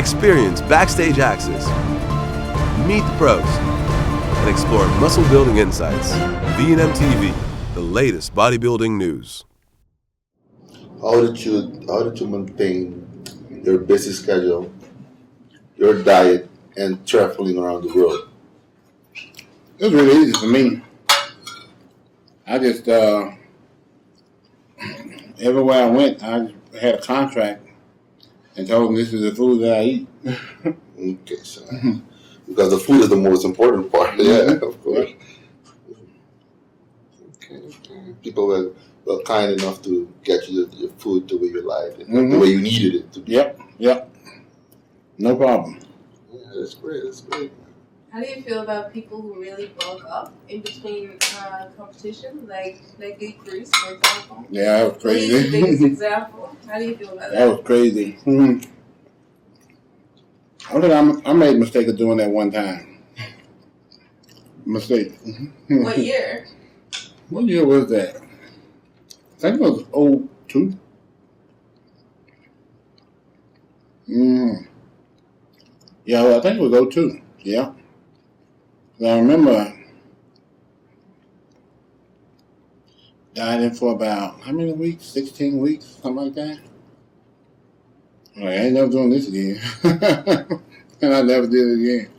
Experience backstage access, meet the pros, and explore muscle building insights. VNM-tv, the latest bodybuilding news. How did you maintain your busy schedule, your diet, and traveling around the world? It was really easy for me. I just everywhere I went, I had a contract and told them this is the food that I eat. Okay, so because the food is the most important part. Yeah, of course. Okay. People were kind enough to get you your food the way you like it, the way you needed it to be. Yep. No problem. Yeah, that's great. How do you feel about people who really bulk up in between competition, like Lee Cruz, for example? Yeah, that was crazy. He's the biggest example. How do you feel about that? That was crazy. I made a mistake of doing that one time. Mistake. What year? What year was that? I think it was 2002. Yeah, well, I think it was 2002. Yeah. I remember dieting for about, how many weeks? 16 weeks, something like that. I ain't never doing this again. And I never did it again.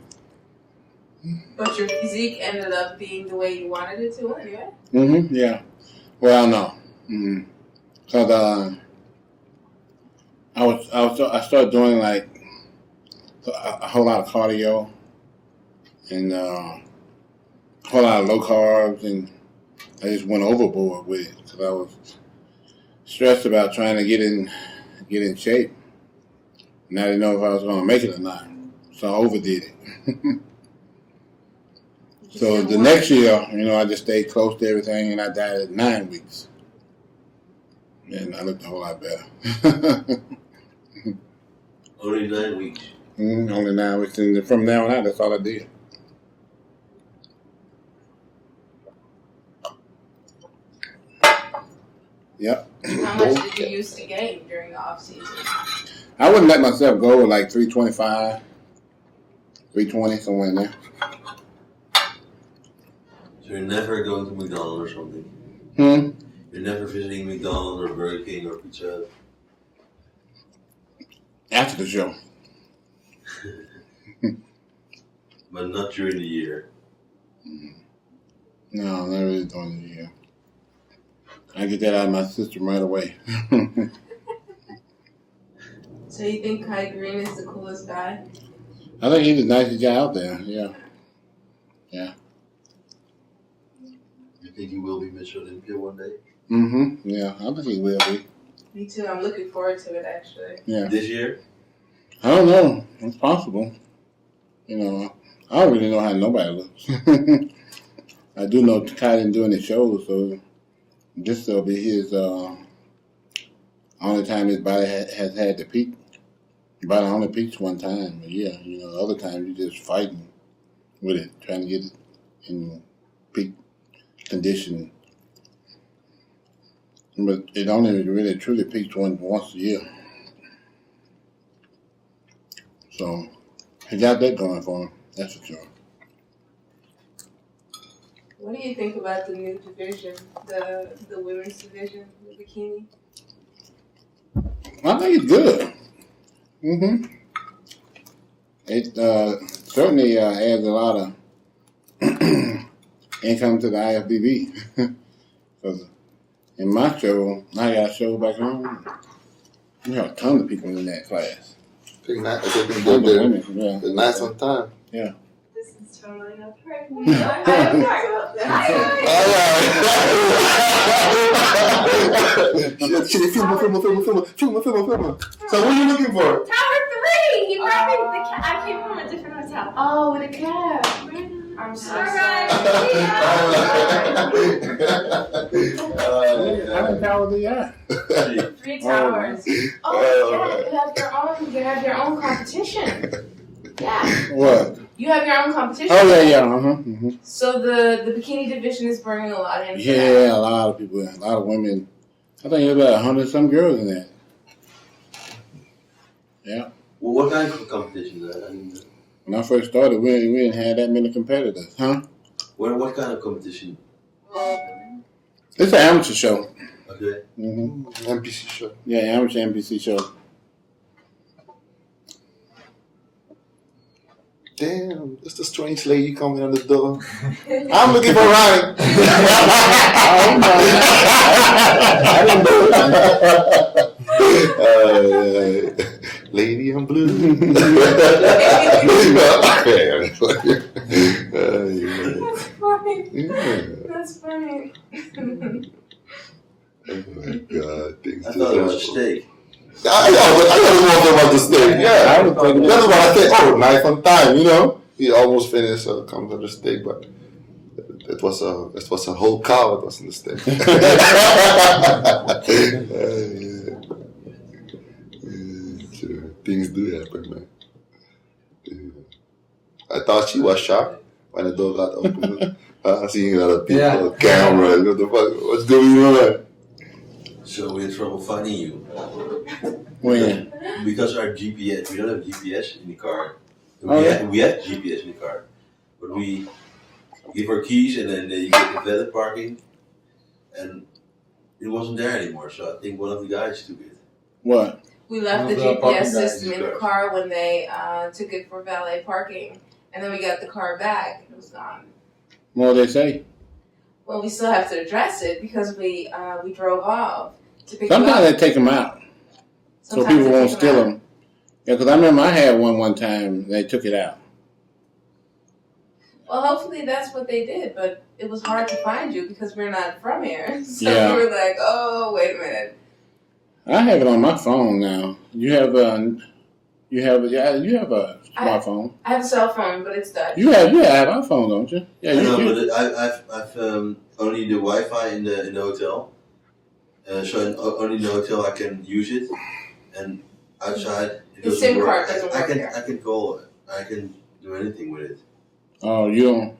But your physique ended up being the way you wanted it to anyway? Yeah. Well, no. Because I started doing like a whole lot of cardio and a whole lot of low carbs, and I just went overboard with it because I was stressed about trying to get in shape, and I didn't know if I was going to make it or not, so I overdid it. So the next year, I just stayed close to everything, and I dieted 9 weeks, and I looked a whole lot better. Only 9 weeks. Only 9 weeks, and from now on out, that's all I did. Yep. How much did you used to gain during the off season? I wouldn't let myself go with like 325, 320, somewhere in there. So you're never going to McDonald's or something? You're never visiting McDonald's or Burger King or Pizza Hut? After the show. But not during the year? No, not really during the year. I get that out of my system right away. So you think Kai Green is the coolest guy? I think he's the nicest guy out there, yeah. You think he will be Mr. Olympia one day? Yeah, I think he will be. Me too. I'm looking forward to it, actually. Yeah. This year? I don't know. It's possible. I don't really know how nobody looks. I do know Kai didn't do any shows, so this will be his only time his body has had to peak. His body only peaks one time a year. The other time you're just fighting with it, trying to get it in peak condition. But it only really truly peaks once a year. So he got that going for him, that's for sure. What do you think about the new division, the women's division, the bikini? I think it's good. It certainly adds a lot of income to the IFBB. Because in my show, I got a show back home. We have a ton of people in that class. They're nice on time. Yeah. This is totally not correct. I'm sorry about that. Film. So what are you looking for? Tower 3! He brought me the cat. I came from a different hotel. Oh, with a cab. I'm so sorry. How many towers do you have? 3 towers. You have your own competition. Yeah. What? You have your own competition. Oh, yeah. So the bikini division is bringing a lot in. Yeah, a lot of people, a lot of women. I think there's about 100 some girls in that. Yeah. Well, what kind of competition is that? I mean, When I first started, we didn't have that many competitors, huh? what kind of competition? It's an amateur show. Okay. Mm-hmm. NPC show. Yeah, amateur NPC show. Damn, it's the strange lady coming on the door. I'm looking for Ronnie. Lady in blue. That's funny. That's funny. Oh my God, things I thought it was a steak. I thought about the steak. Yeah, that's what I said. Oh, knife on time. You know, he almost finished. Comes on the steak, but it was a whole cow. It wasn't the steak. Sure. Things do happen, man. I thought she was shocked when the door got opened. Seeing a lot of people, cameras. What the fuck? What's going on? So we had trouble finding you. When? Because our GPS, we don't have GPS in the car. Oh, yeah? We had GPS in the car, but we give our keys and then you get the valet parking, and it wasn't there anymore. So I think one of the guys took it. What? We left the GPS system in the car when they took it for valet parking, and then we got the car back. It was gone. What they say? Well, we still have to address it because we drove off to pick Sometimes you they up. take them out so Sometimes people they won't take steal out. them. Yeah, because I remember I had one time. They took it out. Well, hopefully that's what they did, but it was hard to find you because we're not from here. So Yeah. we were like, oh, wait a minute. I have it on my phone now. You have a smartphone. I have a cell phone, but it's Dutch. You have iPhone, don't you? Yeah, I know, you. but I've only the Wi-Fi in the hotel, so only in the hotel I can use it, and outside it The doesn't SIM work. card doesn't work there. I can call it. I can do anything with it. Oh, you don't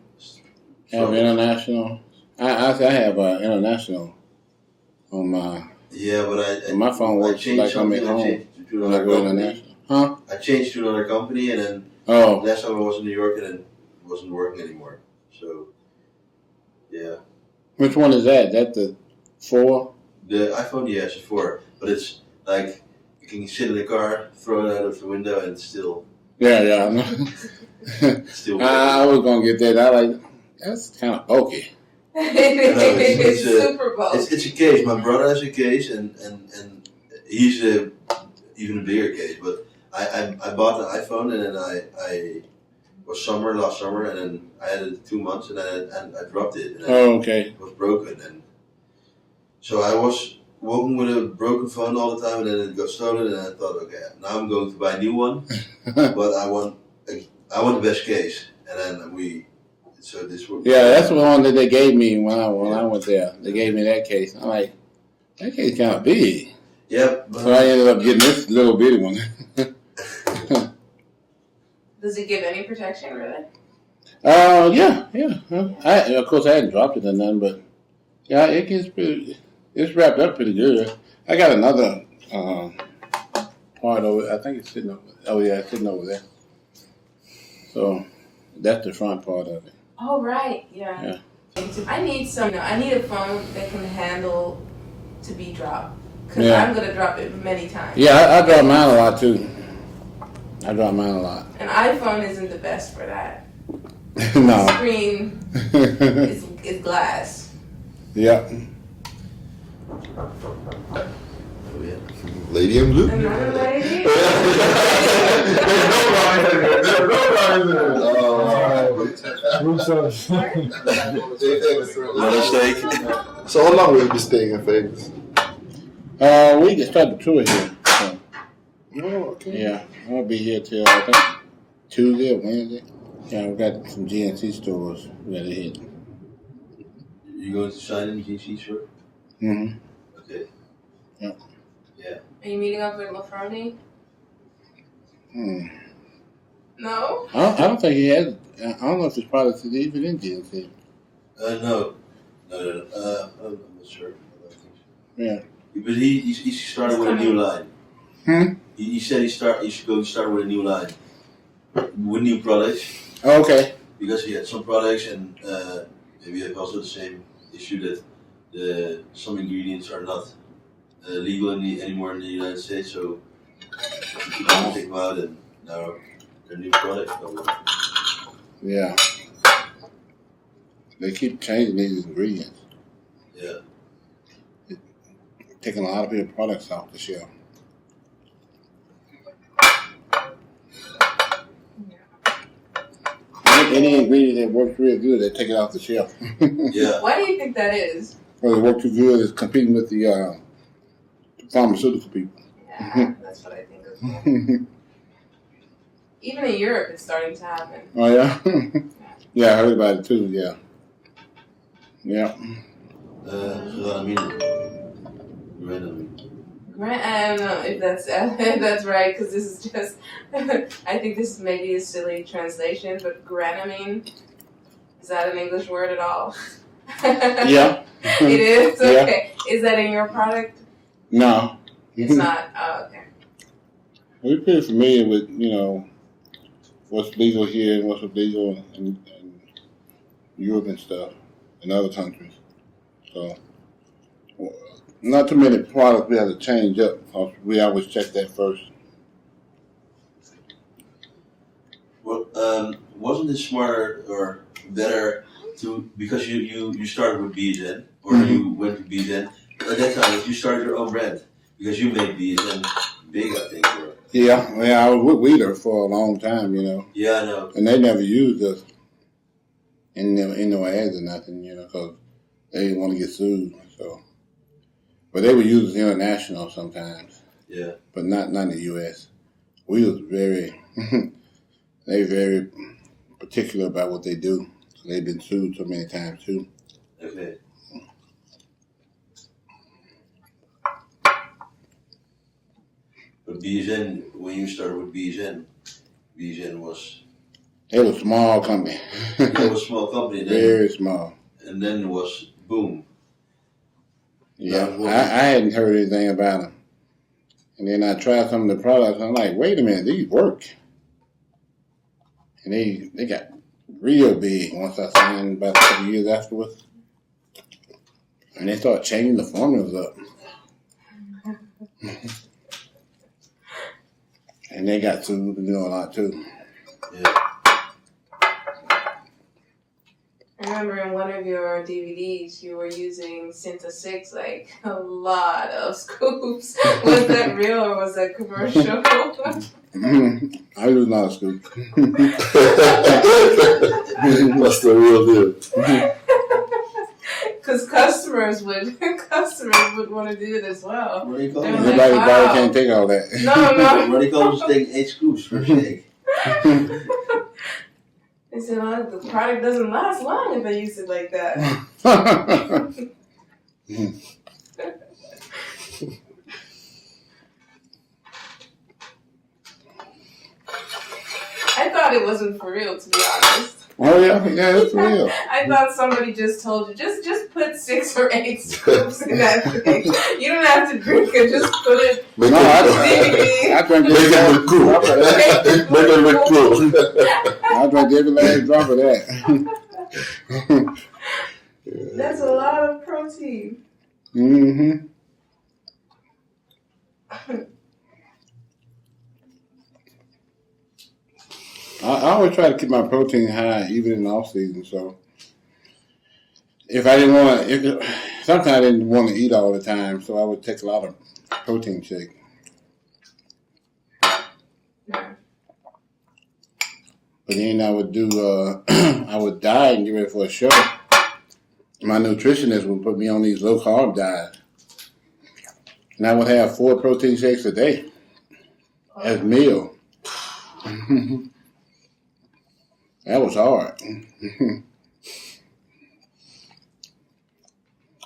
have So- international. I have international on my. Yeah, but My phone works changed like I'm at something, I home changed to when I another go company. international. Huh? I changed to another company, and then Oh, last time I was in New York, and then it wasn't working anymore. So, yeah, which one is that? That the 4? the iPhone, yeah, it's a 4, but it's like you can sit in the car, throw it out of the window, and it's still. Yeah. I know. Still I was gonna get that. That's kind of bulky. It's super bulky. It's a case. My brother has a case, and he's even a bigger case. But I bought the iPhone, and then I was last summer, and then I had it 2 months, and then I dropped it, and then Oh, okay. it was broken, and so I was walking with a broken phone all the time, and then it got stolen, and I thought, okay, now I'm going to buy a new one, but I want the best case, and then so this was. Yeah, that's the one that they gave me when I went there. They gave me that case. I'm like, that case kind of big. Yep. So I ended up getting this little bitty one. Does it give any protection, really? Yeah. Of course, I hadn't dropped it or nothing, but yeah, it gets pretty. It's wrapped up pretty good. I got another part over. I think it's sitting over. Oh yeah, it's sitting over there. So that's the front part of it. Oh, right. Yeah. I need I need a phone that can handle to be dropped. Because Yeah. I'm going to drop it many times. Yeah, I drop mine a lot too. I drop mine a lot. An iPhone isn't the best for that. No. The screen is glass. Yeah. Oh, yeah. Lady in blue. Another lady? Another steak. So how long will you be staying in Vegas? We can start the tour here. So, Oh, okay. yeah, I'll be here till I think Tuesday or Wednesday. Yeah, we got some GNC stores we gotta hit. You going to sign in GC shirt? Mm-hmm. Okay. Are you meeting up with LaFroni? Hmm. No? I don't think he has. I don't know if his products is even in GNC. No. I'm not sure. I don't think so. Yeah. But he started with a new line. He said he start with a new line, with new products. Oh, okay. Because he had some products, and we have also the same issue that some ingredients are not legal anymore in the United States. So he keep on taking them out, and now they're new products. Yeah. They keep changing these ingredients. Yeah. Taking a lot of people's products off the shelf. Any ingredient that works real good, they take it off the shelf. Yeah. Why do you think that is? Well, they work too good. It's competing with the pharmaceutical people. Yeah, that's what I think as well. Even in Europe, it's starting to happen. Oh, yeah? Yeah, I heard about it too, yeah. Yeah. Grant, I don't know if that's right, because this is just, I think this maybe a silly translation, but granamine, is that an English word at all? Yeah. It is? Yeah. Okay. Is that in your product? No. It's not? Oh, okay. We're pretty familiar with, what's legal here and what's illegal in Europe and stuff, and other countries. So, not too many products we have to change up, because we always check that first. Well, wasn't it smarter or better to, because you started with BSN, or you went to BSN, at that time you started your own brand, because you made BSN big, I think. Or, Yeah, I was with Wheeler for a long time, Yeah, I know. and they never used us in no ads or nothing, because they didn't want to get sued. So, but they would use us international sometimes. Yeah. But not in the U.S. We was very particular about what they do. So they've been sued so many times too. Okay. But BSN, when you started with BSN was... It was a small company. It was a small company. Very small. And then it was boom. Yeah, I hadn't heard anything about them. And then I tried some of the products, and I'm like, wait a minute, these work. And they got real big once I signed about a couple years afterwards. And they started changing the formulas up. And they got sued and doing a lot too. Yeah. I remember in one of your DVDs, you were using Synta 6, like a lot of scoops. Was that real or was that commercial? I use a lot of scoops. That's the real deal. Because customers would want to do it as well. Ronnie They're Coleman. like, Everybody wow. can't take all that. No. Ronnie Coleman's taking 8 scoops for a shake. They said, oh, the product doesn't last long if I use it like that. I thought it wasn't for real, to be honest. Oh yeah, it's real. I thought somebody just told you, just put 6 or 8 scoops in that thing. You don't have to drink it, just put it. Make No, it I drank make it look cool. Make it look cool. I drank every last drop of that. That's a lot of protein. Mm-hmm. I always try to keep my protein high, even in the off season. So, if I didn't want to, sometimes I didn't want to eat all the time, so I would take a lot of protein shake. Yeah. But then I would do, I would diet and get ready for a show. My nutritionist would put me on these low carb diets, and I would have 4 protein shakes a day as a meal. That was hard.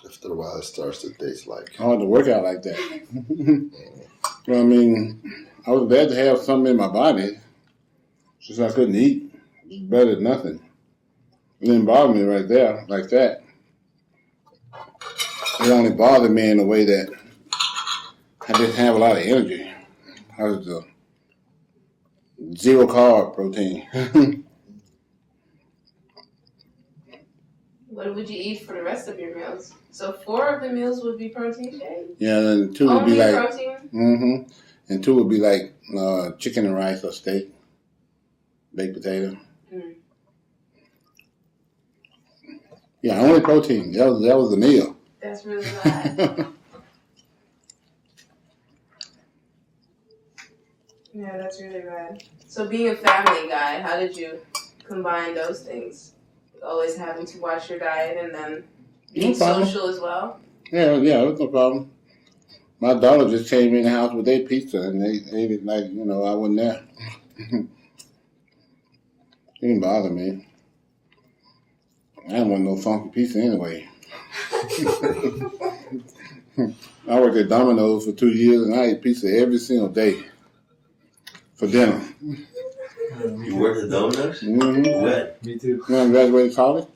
After a while, it starts to taste like. Hard to work out like that. Well, I mean, I was glad to have something in my body, since I couldn't eat. It was better than nothing. It didn't bother me right there, like that. It only bothered me in a way that I didn't have a lot of energy. I was a zero carb protein. What would you eat for the rest of your meals? So 4 of the meals would be protein shake? Yeah, and 2 would Only be like protein? and 2 would be like chicken and rice or steak, baked potato. Mm. Yeah, only protein. That was the meal. That's really bad. Yeah, that's really bad. So being a family guy, how did you combine those things? Always having to watch your diet and then being social as well? Yeah, it was no problem. My daughter just came in the house with their pizza and they ate it like, I wasn't there. It didn't bother me. I didn't want no funky pizza anyway. I worked at Domino's for 2 years and I ate pizza every single day for dinner. You worked at Domino's? Mm-hmm. When? Me too. When I graduated college,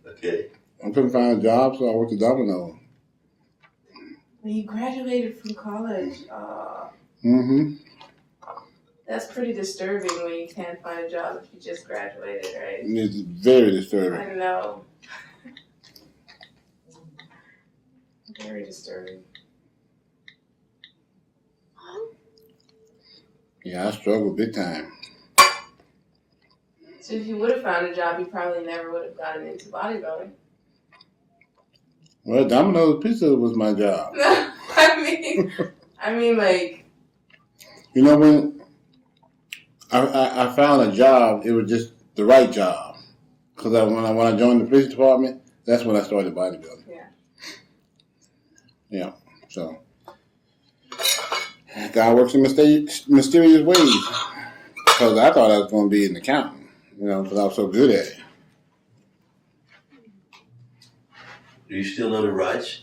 Okay. I couldn't find a job, so I worked at Domino's. When you graduated from college, Mm-hmm. that's pretty disturbing when you can't find a job if you just graduated, right? It's very disturbing. I know. Very disturbing. Yeah, I struggled big time. So if you would have found a job, you probably never would have gotten into bodybuilding. Well, Domino's Pizza was my job. I mean, like. When I found a job, it was just the right job. Because when I joined the police department, that's when I started bodybuilding. Yeah. Yeah, so. God works in mysterious ways. Because I thought I was going to be an accountant, because I was so good at it. Do you still know the rights?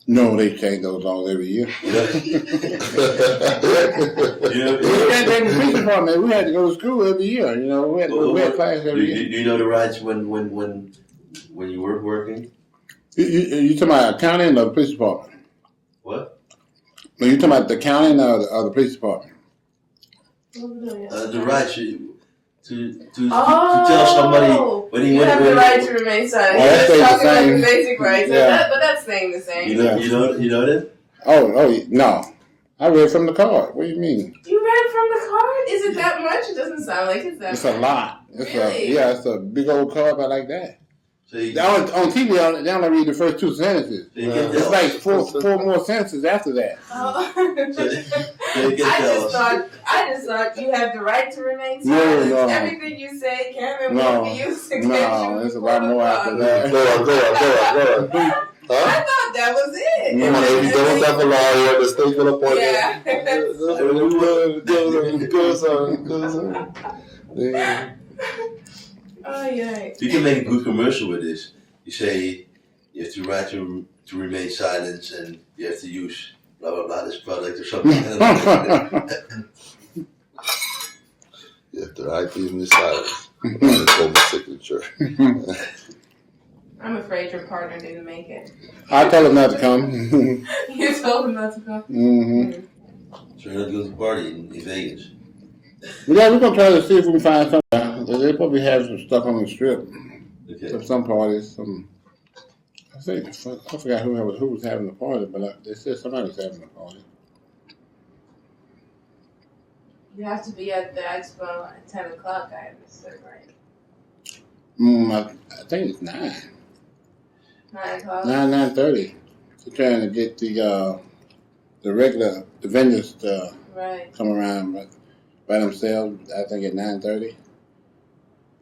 No, they change those laws every year. You We had to go to school every year. We had class every year. Do you know the rights when you were working? You talking about accounting or the police department? What? No, you talking about the accounting or the police department? The rights to tell somebody when you have the right to remain silent. Oh, You're just talking about the basic rights, yeah. but that's staying the same. You know that? Oh, no. I read from the card. What do you mean? You read from the card? Is it that much? It doesn't sound like it's that much. It's a lot. Really? It's a big old card about like that. So On TV, they only read the first 2 sentences. It's like four more sentences after that. Oh. I just thought you have the right to remain silent. No. Everything you say can and will be used against you. No, there's a lot more after that. Go on. I thought that was it. If you don't have a lawyer, the state will appoint you. Yeah. Oh, yeah. you can make a good commercial with this. You say you have the right to remain silent and you have to use blah blah blah this product or something. You have the right to even silence. It's called the signature. I'm afraid your partner didn't make it. I told him not to come. You told him not to come? Mm-hmm. So you're not going to party in Vegas. Yeah, we're going to try to see if we can find something. They probably have some stuff on the strip. Okay. Some parties. I forgot who was having the party, but they said somebody was having a party. You have to be at the expo at 10 o'clock, I understood, right? I think it's 9. 9 o'clock? 9:30. They're trying to get the vendors to come around by themselves, I think at 9:30.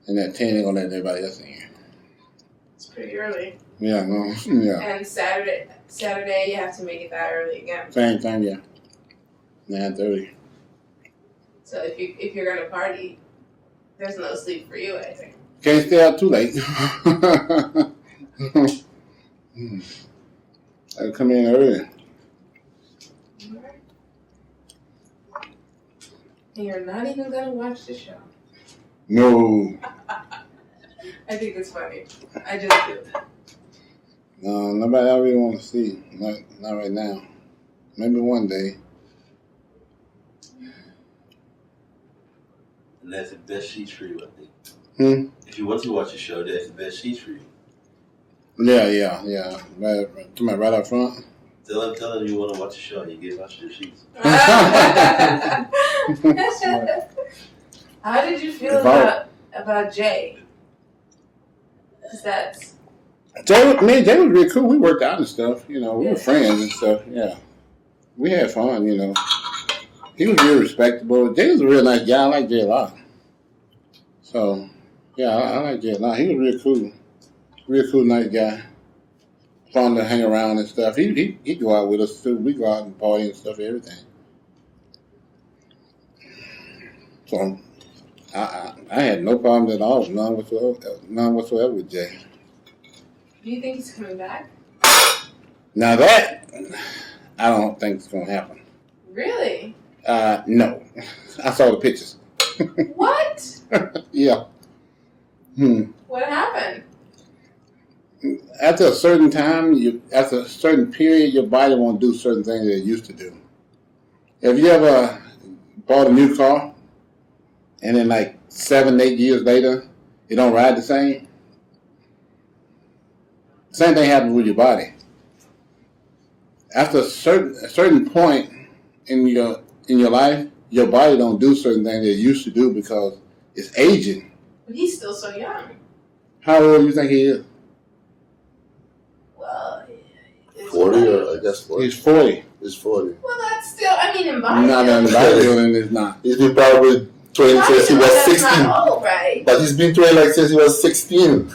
And at 10 they're going to let everybody else in. It's pretty early. Yeah, no, yeah. And Saturday you have to make it that early again. Same time, yeah. 9:30. So if you're gonna party, there's no sleep for you, I think. Can't stay out too late. I come in early. And you're not even gonna watch the show. No. I think it's funny. I just do. No, nobody I really want to see. Not right now. Maybe one day. And that's the best sheets for you, I think. If you want to watch a show, that's the best sheets for you. Yeah. Right up front. Tell them you want to watch a show and you get watch their sheets. How did you feel about Jay? Because Jay was really cool. We worked out and stuff. We were friends and stuff. Yeah, we had fun. He was real respectable. Jay was a real nice guy. I like Jay a lot. So, yeah, I like Jay a lot. He was real cool, nice guy. Fun to hang around and stuff. He go out with us too. We go out and party and stuff, everything. So I had no problems at all, none whatsoever with Jay. do you think he's coming back? Now that I don't think it's gonna happen. Really? No. I saw the pictures. What? Yeah. What happened? After a certain time, after a certain period, your body won't do certain things that it used to do. Have you ever bought a new car and then like 7, 8 years later, it don't ride the same? Same thing happens with your body. After a certain point in your life, your body don't do certain things that it used to do because it's aging. But he's still so young. How old do you think he is? Well, 40 or I guess 40. He's 40. He's 40. Well, that's still, I mean, in bodybuilding. Not in bodybuilding, it's not. He's been probably training since he was That's 16. not old, right? But he's been training since he was 16.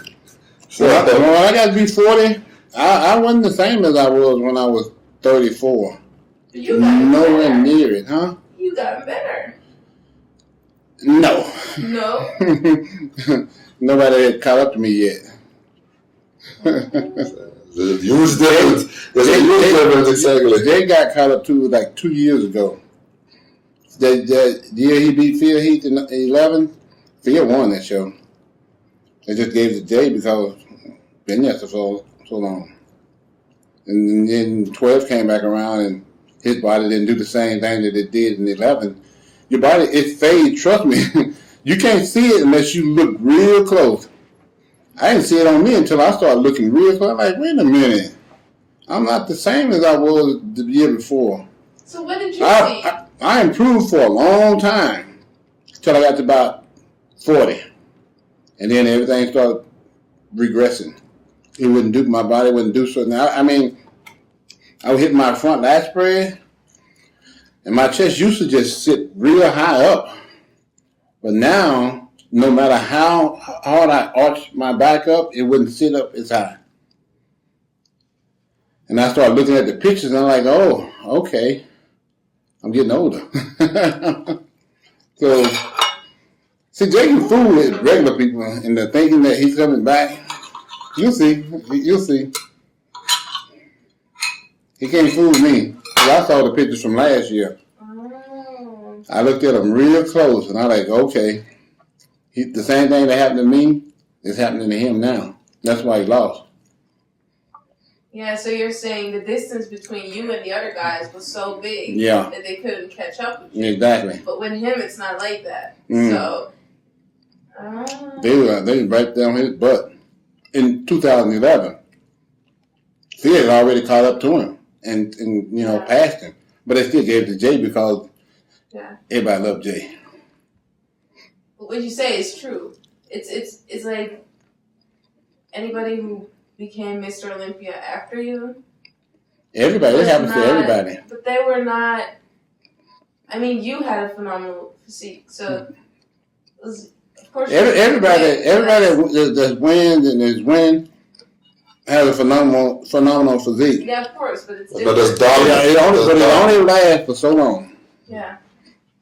So Well, I got to be 40. I wasn't the same as I was when I was 34. You got Nowhere better. near it, huh? You got better. No. No. Nobody had caught up to me yet. There's a huge difference. There's a huge difference, exactly. Jay got caught up to like 2 years ago. The year he beat Phil Heath in 11, Phil won that show. They just gave it to Jay because been there for so long. And then 12 came back around and his body didn't do the same thing that it did in 11. Your body, it fades, trust me. You can't see it unless you look real close. I didn't see it on me until I started looking real close. I'm like, wait a minute. I'm not the same as I was the year before. So what did you see? I improved for a long time until I got to about 40. And then everything started regressing. My body wouldn't do something. I would hit my front lat spread, and my chest used to just sit real high up. But now, no matter how hard I arched my back up, it wouldn't sit up as high. And I started looking at the pictures, and I'm like, oh, okay. I'm getting older. So, see, Jay can fool with regular people, and they're thinking that he's coming back. You'll see. He can't fool me. I saw the pictures from last year. Oh. I looked at them real close, and I'm like, okay. The same thing that happened to me is happening to him now. That's why he lost. Yeah, so you're saying the distance between you and the other guys was so big that they couldn't catch up with you. Exactly. But with him, it's not like that. So, They were right down his butt. In 2011, he had already caught up to him and passed him. But they still gave it to Jay because everybody loved Jay. But what you say is true. It's like anybody who became Mr. Olympia after you. Everybody. It happens to everybody. But they were not. I mean, you had a phenomenal physique, so it was. Of course, everybody that wins and is winning has a phenomenal physique. Yeah, of course, but it's But different. it's dominant. It only lasts for so long. Yeah.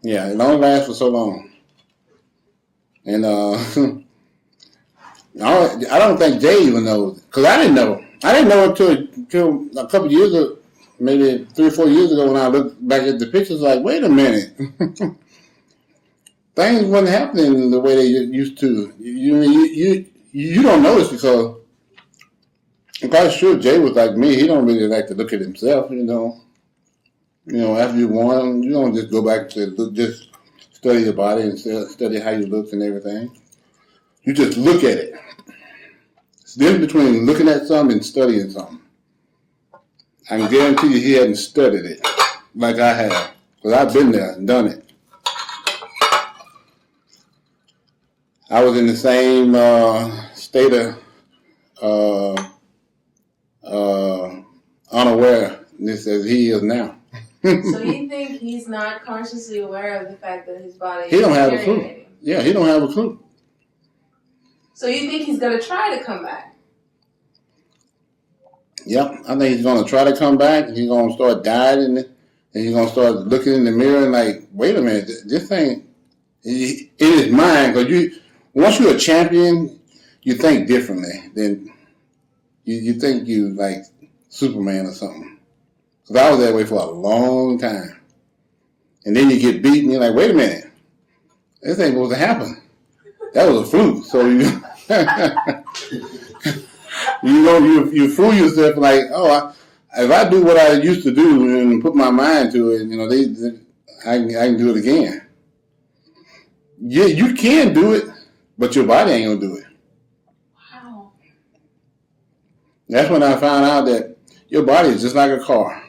Yeah, it only lasts for so long. And I don't think Jay even knows, because I didn't know. I didn't know until a couple of years ago, maybe 3 or 4 years ago, when I looked back at the pictures, like, wait a minute. Things wasn't happening the way they used to. You don't notice because I'm quite sure Jay was like me. He don't really like to look at himself, After you won, you don't just go back to just study your body and study how you look and everything. You just look at it. It's the difference between looking at something and studying something. I can guarantee you he hadn't studied it like I have. Because I've been there and done it. I was in the same state of unawareness as he is now. So you think he's not consciously aware of the fact that his body He is don't have a deteriorating? clue. Yeah, he don't have a clue. So you think he's going to try to come back? Yep, I think he's going to try to come back. He's going to start dieting, and he's going to start looking in the mirror and like, wait a minute, this thing, in his mind, because once you're a champion, you think differently than you think you like Superman or something. Because I was that way for a long time. And then you get beat and you're like, wait a minute, this ain't supposed to happen. That was a fluke. So you fool yourself like, if I do what I used to do and put my mind to it, I can do it again. Yeah, you can do it, but your body ain't gonna do it. Wow. That's when I found out that your body is just like a car.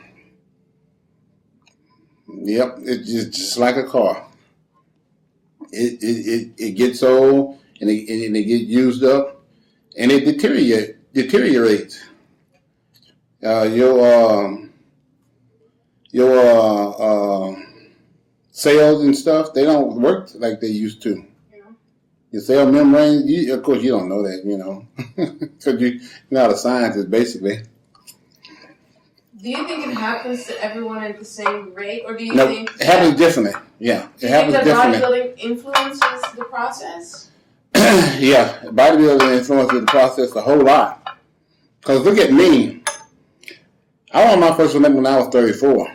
Yep, it's just like a car. It gets old and it gets used up and it deteriorates. Your cells and stuff, they don't work like they used to. Yeah. Your cell membrane, of course you don't know that, because you're not a scientist basically. Do you think it happens to everyone at the same rate, or do you think it happens differently? Yeah, it happens differently. Do you think that bodybuilding influences the process? Yeah, bodybuilding influences the process a whole lot. Because look at me. I won my first Olympic when I was 34.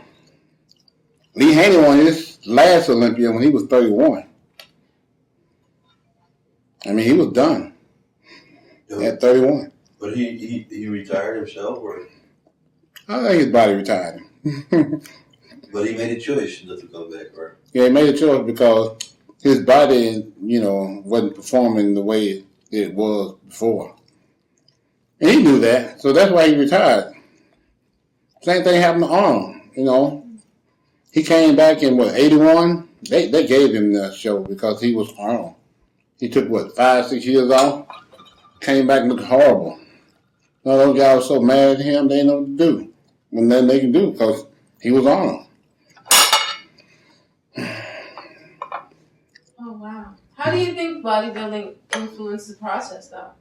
Lee Haney won his last Olympia when he was 31. I mean, he was done at 31. But he retired himself, or? I think his body retired him. But he made a choice not to come back, right? Yeah, he made a choice because his body, wasn't performing the way it was before. And he knew that, so that's why he retired. Same thing happened to Arnold, He came back in, 81? They gave him the show because he was Arnold. He took, 5-6 years off? Came back and looked horrible. Those guys were so mad at him, they didn't know what to do. And then they can do because he was Arnold. Oh, wow. How do you think bodybuilding influences the process, though?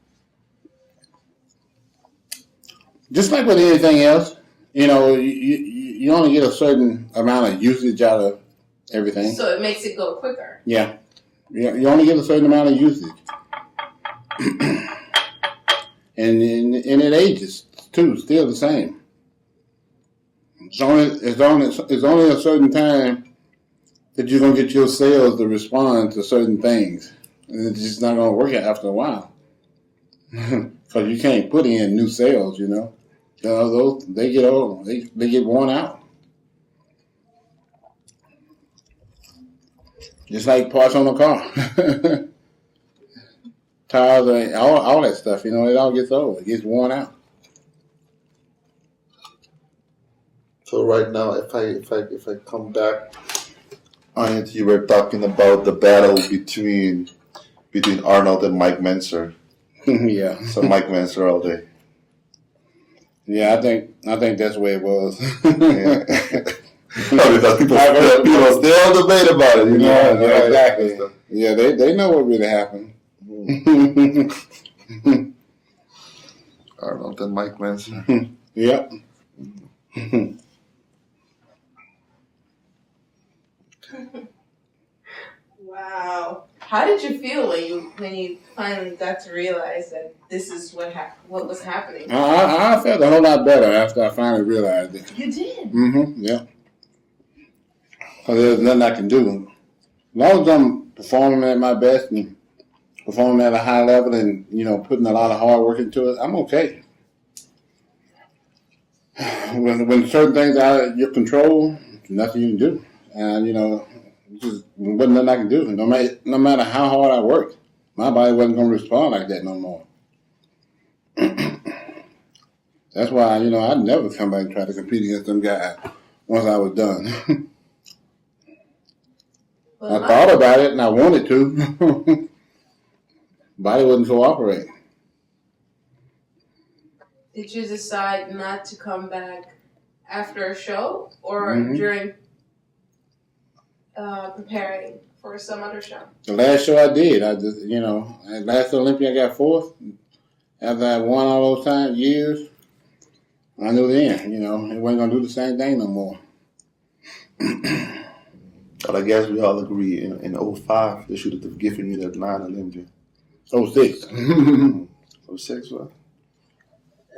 Just like with anything else, you only get a certain amount of usage out of everything. So it makes it go quicker. Yeah. You only get a certain amount of usage. and it ages, too, still the same. It's only a certain time that you're going to get your cells to respond to certain things. And it's just not going to work out after a while. Because you can't put in new cells, Those, they get old. They get worn out. Just like parts on a car. Tires, all that stuff, it all gets old. It gets worn out. So right now, if I come back on it, you were talking about the battle between Arnold and Mike Menzer. Yeah. So Mike Menzer all day. Yeah, I think that's where it was. Yeah. Because people still debate about it, Yeah, exactly. Yeah, they know what really happened. Arnold and Mike Menzer. Yep. Wow. How did you feel when you finally got to realize that this is what was happening? I felt a whole lot better after I finally realized it. You did? Mm-hmm, yeah. Because there's nothing I can do. As long as I'm performing at my best and performing at a high level and, putting a lot of hard work into it, I'm okay. When certain things are out of your control, nothing you can do. And, Just wasn't nothing I could do. No matter how hard I worked, my body wasn't going to respond like that no more. That's why, I'd never come back and try to compete against them guys once I was done. Well, I thought about it and I wanted to. Body wouldn't cooperate. did you decide not to come back after a show or during preparing for some other show? The last show I did, I just, last Olympia I got fourth. After I won all those years, I knew then, it wasn't going to do the same thing no more. But I guess we all agree in 05, they should have given you that 9 Olympia. 06. 06, what?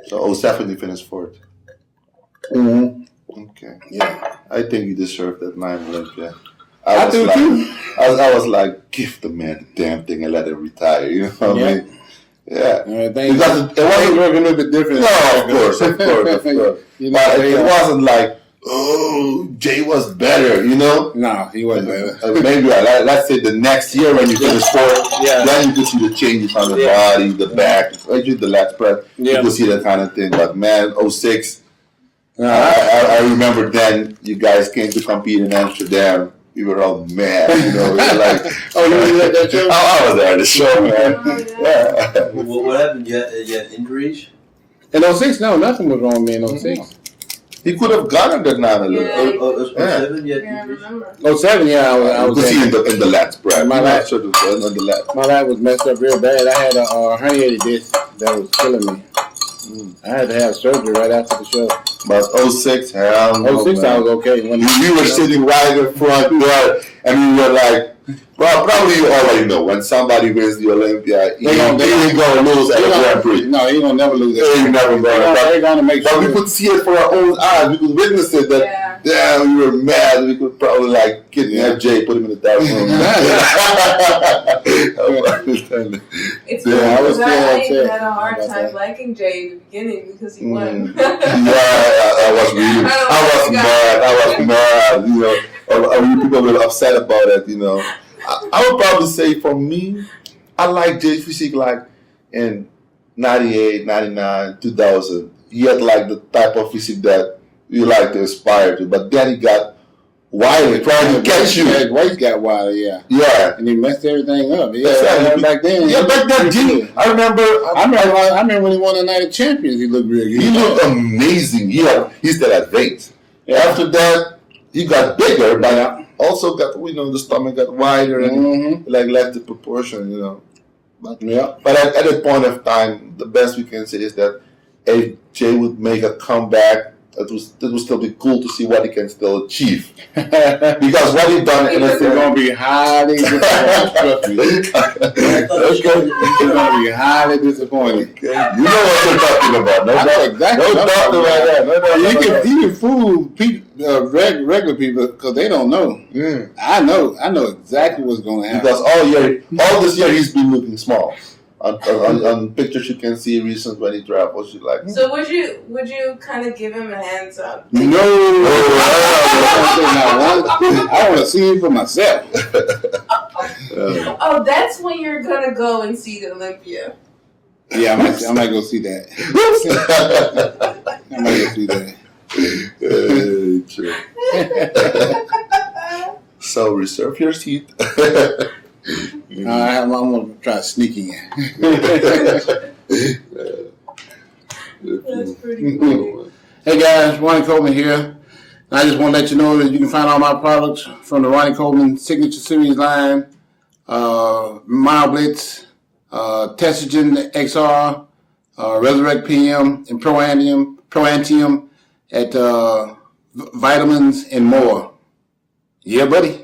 So 07 you finished fourth. Mm-hmm. Okay. Yeah. I think you deserve that 9 Olympia. I do too. I was like, give the man the damn thing and let him retire. You know what I mean? Yeah. Because it wasn't working a little bit different. No, of course. But it wasn't like, oh, Jay was better, No, he wasn't better. Maybe let's say the next year when you finish fourth, then you could see the changes on the body, the back, especially the lat spread. You could see that kind of thing. But man, 06, I remember then you guys came to compete in Amsterdam. We were all mad, We were like, oh, you were at that show? I was there at the show, man. Yeah. What happened? You had injuries? In 06, no, nothing was wrong with me in 06. He could have gotten that 9 Olympia. Yeah, 07, you had I injuries? remember. 07, I was You could see in the lat spread. My lat should have done on the lat. My lat was messed up real bad. I had a herniated disc that was killing me. I had to have surgery right after the show. But 06, hell no, 06, I was okay. When we were sitting right in front door, and we were like, well, probably you already know when somebody wins the Olympia, he ain't gonna lose at the Grand Prix. No, he gonna never lose. He ain't never gonna. Make but sure. we could see it for our own eyes. We could witness it. That we were mad. We could probably like kidnap Jay, put him in the dark room. It's because I even had a hard time liking Jay in the beginning because he won. I was mad. People were upset about it. I would probably say for me, I like Jay's physique like in 98, 99, 2000. He had like the type of physique that you like to aspire to. But then he got wider, trying to catch you. His waist got wider, yeah. Yeah. And he messed everything up. Yeah, exactly. back then. Yeah, back then, Jimmy. I remember when he won the Night of Champions, he looked real good. He looked amazing. He still had weight. Yeah. After that, he got bigger, but also got, the stomach got wider and left the proportion, But at that point of time, the best we can say is that if Jay would make a comeback, it would still be cool to see what he can still achieve. Because what he done, it's going to be highly disappointing. It's going to be highly disappointing. Okay. You know what you're talking about. I know exactly. Don't talk about You can fool regular people because they don't know. I know exactly what's going to happen. Because all this year he's been looking small. On pictures you can see recent when he travels, you like. So would you kind of give him a hands up? No, I want to see him for myself. Oh, that's when you're gonna go and see the Olympia. Yeah, I might go see that. I might go see that. True. So reserve your seat. I'm going to try sneaking in. That's pretty cool. Hey guys, Ronnie Coleman here. I just want to let you know that you can find all my products from the Ronnie Coleman Signature Series line, Mile Blitz, Testogen XR, Resurrect PM, and Proantium at Vitamins and more. Yeah, buddy.